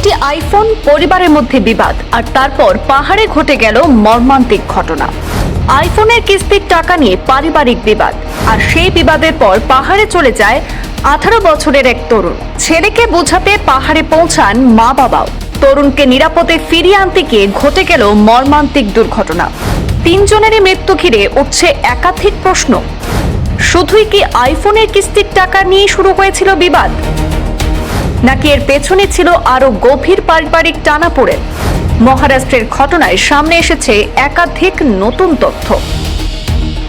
একটি আইফোন, পরিবারের মধ্যে বিবাদ, আর তারপর পাহাড়ে ঘটে গেল মর্মান্তিক ঘটনা। আইফোনের কিস্তির টাকা নিয়ে পারিবারিক বিবাদ, আর সেই বিবাদের পর পাহাড়ে চলে যায় 18 বছরের এক তরুণ। ছেলেকে বোঝাতে পাহাড়ে পৌঁছান মা বাবাও। তরুণকে নিরাপদে ফিরিয়ে আনতে গিয়ে ঘটে গেল মর্মান্তিক দুর্ঘটনা। 3 জনেরই মৃত্যু ঘিরে উঠছে একাধিক প্রশ্ন। শুধুই কি আইফোনের কিস্তির টাকা নিয়ে শুরু হয়েছিল বিবাদ, নাকি এর পেছনে ছিল আরো গভীর পারিবারিক টানাপোড়েন? মহারাষ্ট্রের ঘটনায় সামনে এসেছে একাধিক নতুন তথ্য।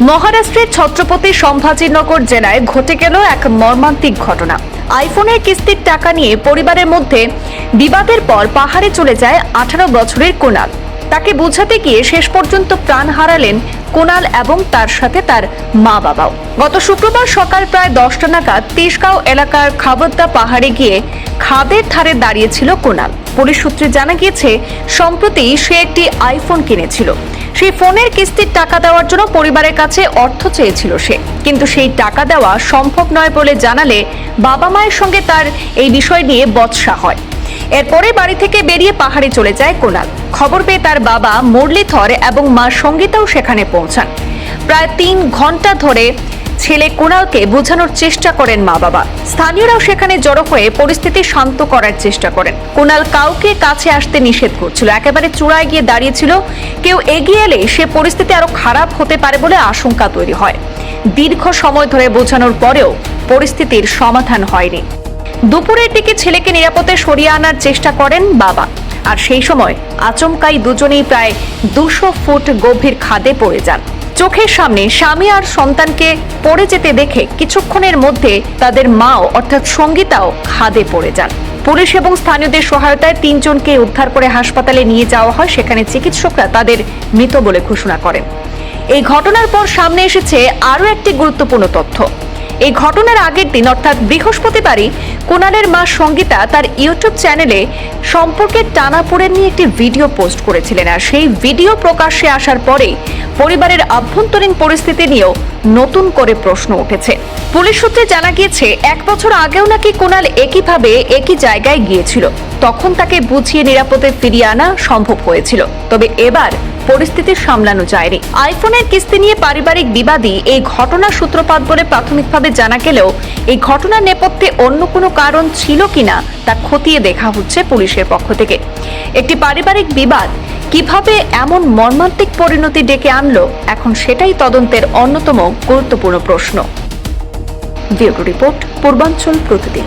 মহারাষ্ট্রের ছত্রপতি সম্ভাজিনগর জেলায় ঘটে গেল এক মর্মান্তিক ঘটনা। আইফোনের কিস্তির টাকা নিয়ে পরিবারের মধ্যে বিবাদের পর পাহাড়ে চলে যায় 18 বছরের কুনাল। তাকে বোঝাতে গিয়ে শেষ পর্যন্ত প্রাণ হারালেন কুনাল এবং তার সাথে তার মা বাবাও। গত শুক্রবার সকাল প্রায় 10টা নাগাদ তিসগাঁও এলাকার খাবদ্দা পাহাড়ে গিয়ে খাদের ধারে দাঁড়িয়েছিল কুনাল। পুলিশ সূত্রে জানা গিয়েছে, সম্প্রতি সে একটি আইফোন কিনেছিল। সেই ফোনের কিস্তির টাকা দেওয়ার জন্য পরিবারের কাছে অর্থ চেয়েছিল সে, কিন্তু সেই টাকা দেওয়া সম্ভব নয় বলে জানালে বাবা মায়ের সঙ্গে তার এই বিষয় নিয়ে বচসা হয়। এরপরে বাড়ি থেকে বেরিয়ে পাহাড়ে চলে যায় কুনাল। খবর পেয়ে তার বাবা মুরলীধর এবং মা সঙ্গীতাও সেখানে পৌঁছান। প্রায় 3 ঘন্টা ধরে ছেলে কুনালকে বোঝানোর চেষ্টা করেন মা বাবা। স্থানীয়রাও সেখানে জড়ো হয়ে পরিস্থিতি শান্ত করার চেষ্টা করেন। কুনাল কাউকে কাছে আসতে নিষেধ করছিল, একেবারে চূড়ায় গিয়ে দাঁড়িয়েছিল। কেউ এগিয়ে এলে সে পরিস্থিতি আরো খারাপ হতে পারে বলে আশঙ্কা তৈরি হয়। দীর্ঘ সময় ধরে বোঝানোর পরেও পরিস্থিতির সমাধান হয়নি। দুপুরের দিকে ছেলেকে নিরাপদে সরিয়ে আনার চেষ্টা করেন বাবা, আর সেই সময় আচমকাই দুজনেই প্রায় 200 ফুট গভীর খাদে পড়ে যান। চোখের সামনে স্বামী আর সন্তানকে পড়ে যেতে দেখে কিছুক্ষণের মধ্যে তাদের মাও অর্থাৎ সঙ্গীতাও খাদে পড়ে যান। পুলিশ এবং স্থানীয়দের সহায়তায় 3 জনকে উদ্ধার করে হাসপাতালে নিয়ে যাওয়া হয়। সেখানে চিকিৎসকরা তাদের মৃত বলে ঘোষণা করেন। এই ঘটনার পর সামনে এসেছে আরও একটি গুরুত্বপূর্ণ তথ্য। এই ঘটনার আগের দিন অর্থাৎ বৃহস্পতিবারই কুনালের মা সঙ্গীতা তার ইউটিউব চ্যানেলে সম্পর্কের টানাপোড়েন নিয়ে একটি ভিডিও পোস্ট করেছিলেন। আর সেই ভিডিও প্রকাশ্যে আসার পরে পরিবারের আভ্যন্তরীণ পরিস্থিতি নিয়েও নতুন করে প্রশ্ন উঠেছে। পুলিশ সূত্রে জানা গিয়েছে, 1 বছর আগেও নাকি কুনাল একইভাবে একই জায়গায় গিয়েছিল। তখন তাকে বুঝিয়ে নিরাপদে ফিরিয়ে আনা সম্ভব হয়েছিল। তবে এবার পরিস্থিতি সামলানো যায়নি। আইফোনের কিস্তি নিয়ে পারিবারিক বিবাদই এই ঘটনার সূত্রপাত বলে প্রাথমিকভাবে জানা গেলেও এই ঘটনার নেপথ্যে অন্য কোনো কারণ ছিল কিনা তা খতিয়ে দেখা হচ্ছে পুলিশের পক্ষ থেকে। একটি পারিবারিক বিবাদ কিভাবে এমন মর্মান্তিক পরিণতি ডেকে আনলো, এখন সেটাই তদন্তের অন্যতম গুরুত্বপূর্ণ প্রশ্ন। ব্যুরো রিপোর্ট, পূর্বাঞ্চল প্রতিদিন।